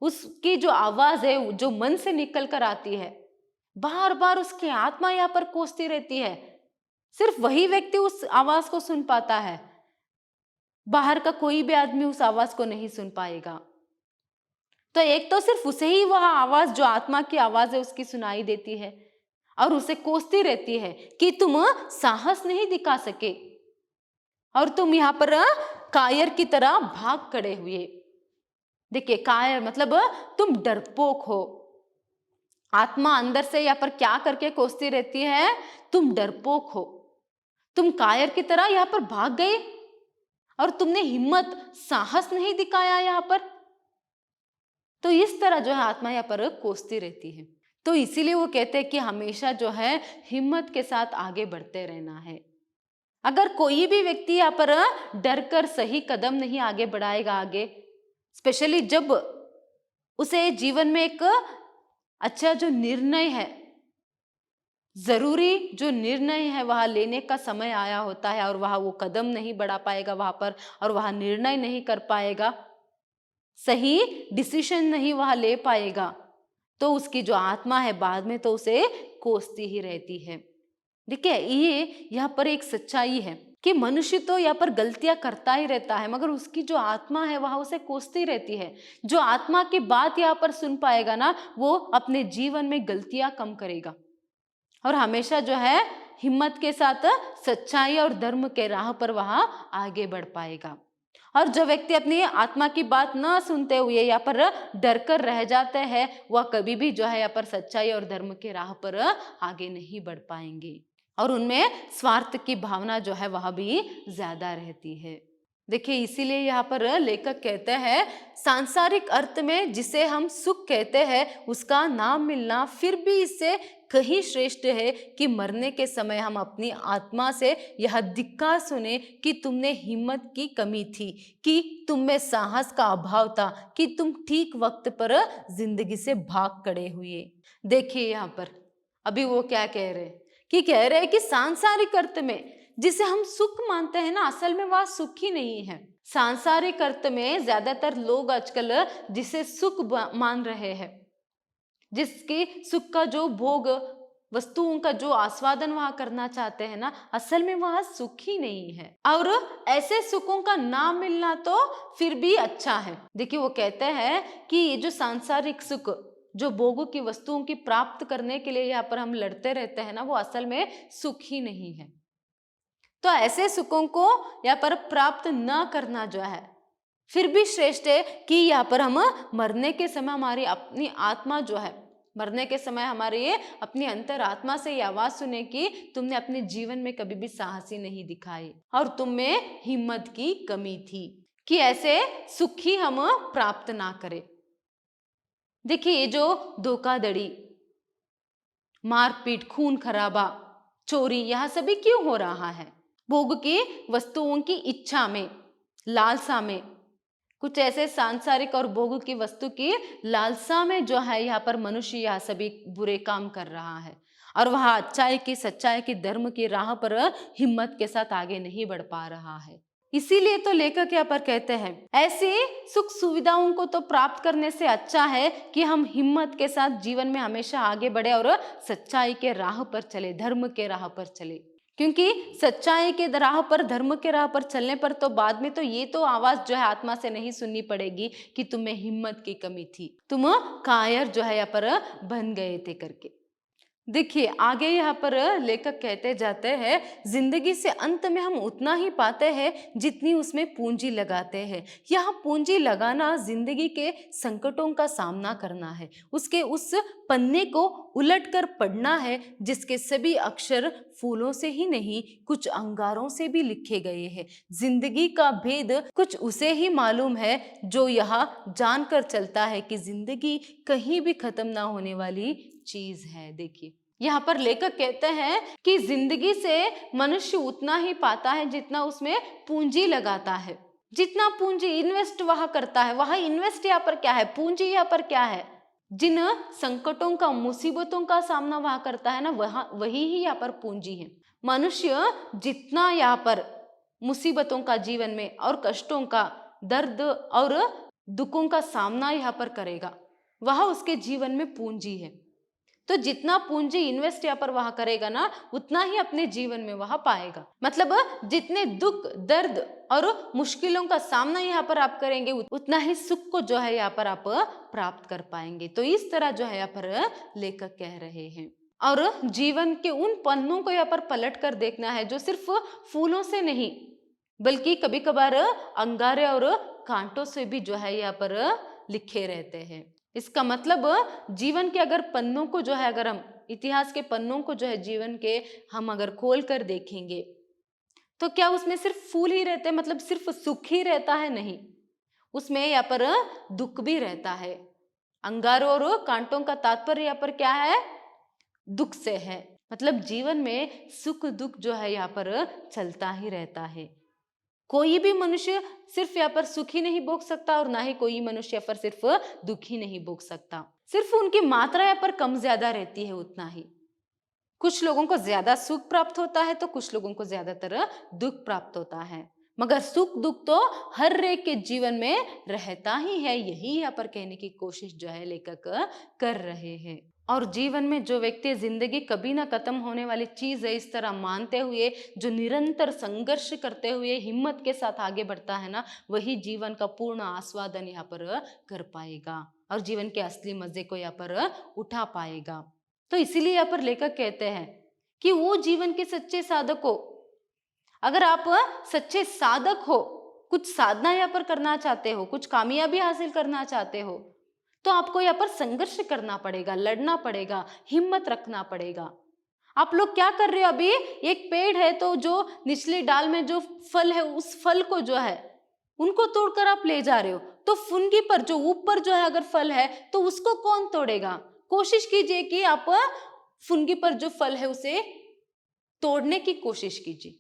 उसकी जो आवाज है जो मन से निकल कर आती है, बार बार उसकी आत्मा यहाँ पर कोसती रहती है, सिर्फ वही व्यक्ति उस आवाज को सुन पाता है, बाहर का कोई भी आदमी उस आवाज को नहीं सुन पाएगा। तो एक तो सिर्फ उसे ही वह आवाज जो आत्मा की आवाज है उसकी सुनाई देती है और उसे कोसती रहती है कि तुम साहस नहीं दिखा सके और तुम यहाँ पर कायर की तरह भाग खड़े हुए। देखिए, कायर मतलब तुम डरपोक हो। आत्मा अंदर से यहाँ पर क्या करके कोसती रहती है, तुम डरपोक हो, तुम कायर की तरह यहाँ पर भाग गए और तुमने हिम्मत साहस नहीं दिखाया यहाँ पर। तो इस तरह जो है आत्मा यहाँ पर कोसती रहती है। तो इसीलिए वो कहते हैं कि हमेशा जो है हिम्मत के साथ आगे बढ़ते रहना है। अगर कोई भी व्यक्ति यहाँ पर डर कर सही कदम नहीं आगे बढ़ाएगा आगे, स्पेशली जब उसे जीवन में एक अच्छा जो निर्णय है, जरूरी जो निर्णय है वह लेने का समय आया होता है और वह वो कदम नहीं बढ़ा पाएगा वहां पर और वह निर्णय नहीं कर पाएगा, सही डिसीजन नहीं वह ले पाएगा, तो उसकी जो आत्मा है बाद में तो उसे कोसती ही रहती है। देखिए, ये यहाँ पर एक सच्चाई है कि मनुष्य तो यहाँ पर गलतियां करता ही रहता है, मगर उसकी जो आत्मा है वह उसे कोसती रहती है। जो आत्मा की बात यहाँ पर सुन पाएगा ना, वो अपने जीवन में गलतियां कम करेगा और हमेशा जो है हिम्मत के साथ सच्चाई और धर्म के राह पर वह आगे बढ़ पाएगा। और जो व्यक्ति अपनी आत्मा की बात न सुनते हुए यहाँ पर डर कर रह जाते हैं, वह कभी भी जो है यहाँ पर सच्चाई और धर्म के राह पर आगे नहीं बढ़ पाएंगे और उनमें स्वार्थ की भावना जो है वह भी ज्यादा रहती है। देखिए, इसीलिए यहाँ पर लेखक कहते हैं, सांसारिक अर्थ में जिसे हम सुख कहते हैं उसका नाम मिलना फिर भी इससे कहीं श्रेष्ठ है कि मरने के समय हम अपनी आत्मा से यह धिक्कार सुने कि तुमने हिम्मत की कमी थी, कि तुम में साहस का अभाव था, कि तुम ठीक वक्त पर जिंदगी से भाग खड़े हुए। देखिए यहाँ पर अभी वो क्या कह रहे हैं कि कह रहे हैं कि सांसारिक अर्थ में जिसे हम सुख मानते हैं ना, असल में वह सुख ही नहीं है। सांसारिक अर्थ में ज्यादातर लोग आजकल जिसे सुख मान रहे हैं, जिसके सुख का जो भोग, वस्तुओं का जो आस्वादन वह करना चाहते हैं ना, असल में वह सुख ही नहीं है और ऐसे सुखों का ना मिलना तो फिर भी अच्छा है। देखिए, वो कहते हैं कि ये जो सांसारिक सुख, जो भोगों की वस्तुओं की प्राप्त करने के लिए यहाँ पर हम लड़ते रहते हैं ना, वो असल में सुख ही नहीं है। तो ऐसे सुखों को यहाँ पर प्राप्त न करना जो है फिर भी श्रेष्ठ है कि यहाँ पर हम मरने के समय हमारी अपनी आत्मा जो है मरने के समय हमारे ये अपनी अंतरात्मा से ये आवाज सुने कि तुमने अपने जीवन में कभी भी साहसी नहीं दिखाई और तुम में हिम्मत की कमी थी कि ऐसे सुख ही हम प्राप्त ना करें। देखिए, ये जो धोखाधड़ी, मारपीट, खून खराबा, चोरी, यह सभी क्यों हो रहा है? भोग की वस्तुओं की इच्छा में, लालसा में, कुछ ऐसे सांसारिक और भोग की वस्तु की लालसा में जो है यहाँ पर मनुष्य यह सभी बुरे काम कर रहा है और वह अच्छाई की, सच्चाई की, धर्म की राह पर हिम्मत के साथ आगे नहीं बढ़ पा रहा है। इसीलिए तो लेखक यहाँ पर कहते हैं, ऐसी सुख सुविधाओं को तो प्राप्त करने से अच्छा है कि हम हिम्मत के साथ जीवन में हमेशा आगे बढ़े और सच्चाई के राह पर चले, धर्म के राह पर चले। क्योंकि सच्चाई के राह पर, धर्म के राह पर चलने पर तो बाद में तो ये तो आवाज जो है आत्मा से नहीं सुननी पड़ेगी कि तुम्हें हिम्मत की कमी थी, तुम कायर जो है यहाँ पर बन गए थे करके। देखिए, आगे यहाँ पर लेखक कहते जाते हैं, जिंदगी से अंत में हम उतना ही पाते हैं जितनी उसमें पूंजी लगाते हैं। यह पूंजी लगाना जिंदगी के संकटों का सामना करना है, उसके उस पन्ने को उलटकर पढ़ना है जिसके सभी अक्षर फूलों से ही नहीं, कुछ अंगारों से भी लिखे गए हैं। जिंदगी का भेद कुछ उसे ही मालूम है जो यह जानकर चलता है कि जिंदगी कहीं भी खत्म ना होने वाली चीज है। देखिए, यहाँ पर लेखक कहते हैं कि जिंदगी से मनुष्य उतना ही पाता है जितना उसमें पूंजी लगाता है, जितना पूंजी इन्वेस्ट वह करता है। वह इन्वेस्ट यहाँ पर क्या है, पूंजी यहाँ पर क्या है, जिन संकटों का, मुसीबतों का सामना वह करता है ना, वही ही यहाँ पर पूंजी है। मनुष्य जितना यहाँ पर मुसीबतों का जीवन में और कष्टों का, दर्द और दुखों का सामना यहाँ पर करेगा, वह उसके जीवन में पूंजी है। तो जितना पूंजी इन्वेस्ट यहाँ पर वह करेगा ना, उतना ही अपने जीवन में वह पाएगा। मतलब जितने दुख, दर्द और मुश्किलों का सामना यहाँ पर आप करेंगे, उतना ही सुख को जो है यहाँ पर आप प्राप्त कर पाएंगे। तो इस तरह जो है यहाँ पर लेखक कह रहे हैं। और जीवन के उन पन्नों को यहाँ पर पलट कर देखना है जो सिर्फ फूलों से नहीं, बल्कि कभी कभार अंगारे और कांटों से भी जो है यहाँ पर लिखे रहते हैं। इसका मतलब जीवन के अगर पन्नों को जो है, अगर हम इतिहास के पन्नों को जो है जीवन के हम अगर खोल कर देखेंगे तो क्या उसमें सिर्फ फूल ही रहते हैं, मतलब सिर्फ सुख ही रहता है? नहीं, उसमें यहाँ पर दुख भी रहता है। अंगारों और कांटों का तात्पर्य यहाँ पर क्या है, दुख से है। मतलब जीवन में सुख दुख जो है यहाँ पर चलता ही रहता है। कोई भी मनुष्य सिर्फ यहाँ पर सुख ही नहीं भोग सकता और ना ही कोई मनुष्य यहाँ पर सिर्फ दुख ही नहीं भोग सकता। सिर्फ उनकी मात्रा यहाँ पर कम ज्यादा रहती है, उतना ही। कुछ लोगों को ज्यादा सुख प्राप्त होता है तो कुछ लोगों को ज्यादातर दुख प्राप्त होता है, मगर सुख दुख तो हर एक के जीवन में रहता ही है। यही यहाँ पर कहने की कोशिश जो है लेखक कर रहे हैं। और जीवन में जो व्यक्ति जिंदगी कभी ना खत्म होने वाली चीज है इस तरह मानते हुए, जो निरंतर संघर्ष करते हुए हिम्मत के साथ आगे बढ़ता है ना, वही जीवन का पूर्ण आस्वादन यहाँ पर कर पाएगा और जीवन के असली मजे को यहाँ पर उठा पाएगा। तो इसीलिए यहाँ पर लेखक कहते हैं कि वो जीवन के सच्चे साधक हो। अगर आप सच्चे साधक हो, कुछ साधना यहाँ पर करना चाहते हो, कुछ कामयाबी हासिल करना चाहते हो, तो आपको यहाँ पर संघर्ष करना पड़ेगा, लड़ना पड़ेगा, हिम्मत रखना पड़ेगा। आप लोग क्या कर रहे हो, अभी एक पेड़ है तो जो निचले डाल में जो फल है, उस फल को जो है उनको तोड़कर आप ले जा रहे हो, तो फुनगी पर जो ऊपर जो है अगर फल है तो उसको कौन तोड़ेगा? कोशिश कीजिए कि आप फुनगी पर जो फल है उसे तोड़ने की कोशिश कीजिए।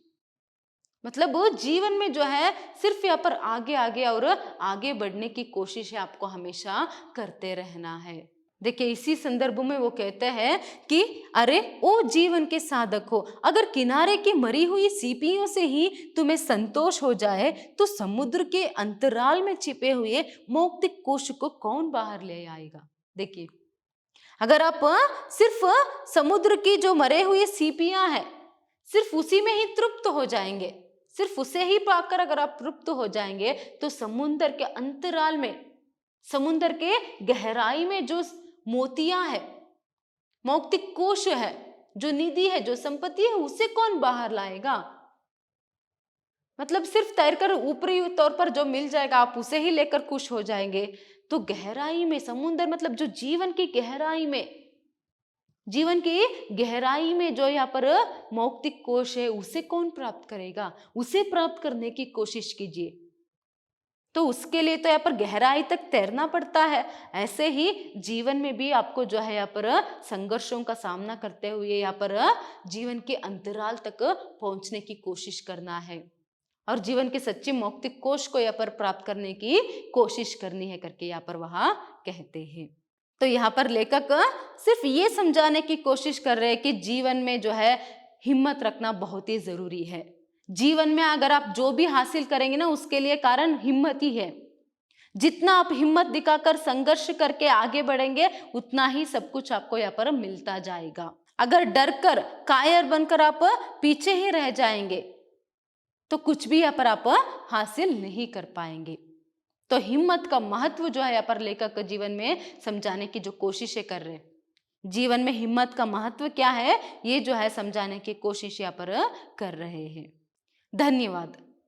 मतलब वो जीवन में जो है सिर्फ यहाँ पर आगे आगे और आगे बढ़ने की कोशिश है, आपको हमेशा करते रहना है। देखिए, इसी संदर्भ में वो कहते हैं कि अरे ओ जीवन के साधक हो, अगर किनारे की मरी हुई सीपियों से ही तुम्हें संतोष हो जाए तो समुद्र के अंतराल में छिपे हुए मौक्तिक कोश को कौन बाहर ले आएगा? देखिए, अगर आप सिर्फ समुद्र की जो मरे हुए सीपियां हैं सिर्फ उसी में ही तृप्त हो जाएंगे, सिर्फ उसे ही पाकर अगर आप तृप्त हो जाएंगे, तो समुद्र के अंतराल में, समुद्र के गहराई में जो मोतियां है, मौक्तिक कोश है, जो निधि है, जो संपत्ति है, उसे कौन बाहर लाएगा? मतलब सिर्फ तैरकर ऊपरी तौर पर जो मिल जाएगा आप उसे ही लेकर खुश हो जाएंगे, तो गहराई में, समुद्र मतलब जो जीवन की गहराई में जीवन की गहराई में जो यहाँ पर मौक्तिक कोश है उसे कौन प्राप्त करेगा, उसे प्राप्त करने की कोशिश कीजिए। तो उसके लिए तो यहाँ पर गहराई तक तैरना पड़ता है। ऐसे ही जीवन में भी आपको जो है यहाँ पर संघर्षों का सामना करते हुए यहाँ पर जीवन के अंतराल तक पहुंचने की कोशिश करना है और जीवन के सच्चे मौक्तिक कोश को यहाँ पर प्राप्त करने की कोशिश करनी है करके यहाँ पर वह कहते हैं। तो यहाँ पर लेखक सिर्फ ये समझाने की कोशिश कर रहे हैं कि जीवन में जो है हिम्मत रखना बहुत ही जरूरी है। जीवन में अगर आप जो भी हासिल करेंगे ना उसके लिए कारण हिम्मत ही है। जितना आप हिम्मत दिखाकर संघर्ष करके आगे बढ़ेंगे उतना ही सब कुछ आपको यहाँ पर मिलता जाएगा। अगर डर कर कायर बनकर आप पीछे ही रह जाएंगे तो कुछ भी यहाँ पर आप हासिल नहीं कर पाएंगे। तो हिम्मत का महत्व जो है यहाँ पर लेखक जीवन में समझाने की जो कोशिशें कर रहे हैं, जीवन में हिम्मत का महत्व क्या है ये जो है समझाने की कोशिश यहाँ पर कर रहे हैं। धन्यवाद।